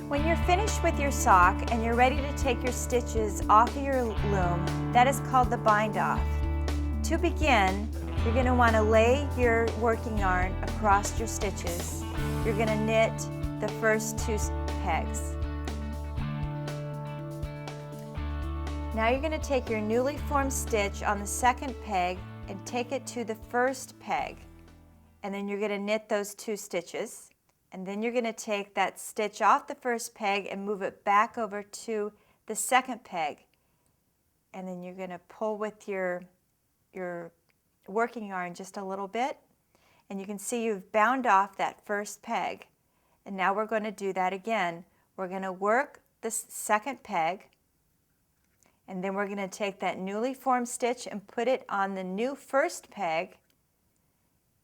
When you're finished with your sock and you're ready to take your stitches off of your loom, that is called the bind off. To begin, you're going to want to lay your working yarn across your stitches. You're going to knit the first 2 pegs. Now you're going to take your newly formed stitch on the second peg and take it to the first peg. And then you're going to knit those 2 stitches. And then you're going to take that stitch off the first peg and move it back over to the second peg. And then you're going to pull with your working yarn just a little bit. And you can see you've bound off that first peg. And now we're going to do that again. We're going to work the second peg. And then we're going to take that newly formed stitch and put it on the new first peg.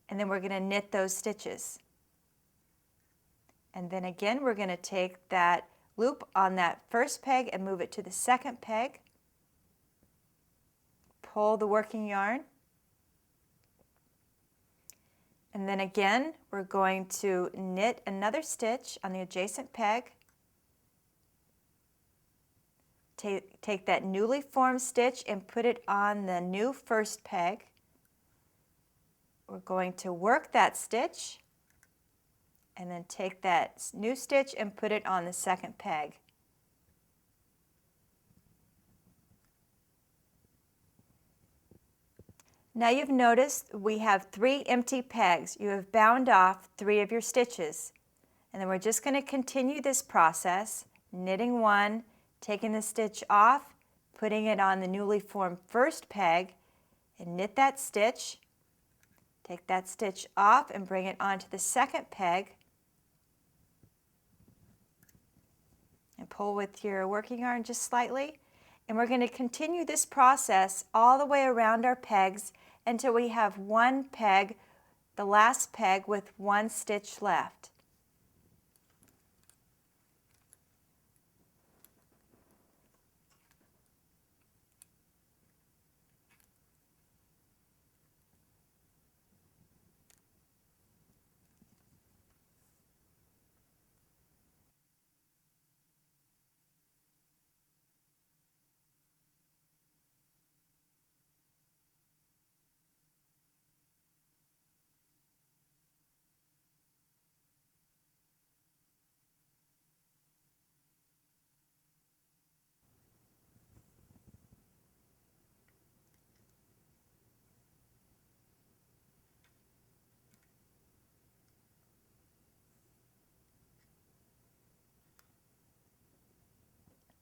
And then we're going to knit those stitches. And then again, we're going to take that loop on that first peg and move it to the second peg. Pull the working yarn. And then again, we're going to knit another stitch on the adjacent peg. Take that newly formed stitch and put it on the new first peg. We're going to work that stitch. And then take that new stitch and put it on the second peg. Now you've noticed we have 3 empty pegs. You have bound off 3 of your stitches. And then we're just going to continue this process, knitting 1, taking the stitch off, putting it on the newly formed first peg, and knit that stitch. Take that stitch off and bring it onto the second peg. And pull with your working yarn just slightly. And we're going to continue this process all the way around our pegs until we have 1 peg, the last peg, with 1 stitch left.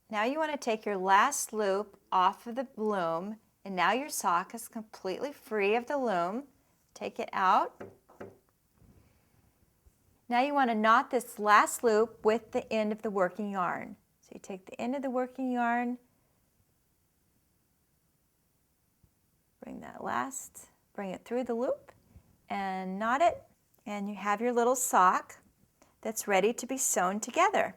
Now you want to take your last loop off of the loom, and now your sock is completely free of the loom. Take it out. Now you want to knot this last loop with the end of the working yarn. So you take the end of the working yarn, bring it through the loop and knot it, and you have your little sock that's ready to be sewn together.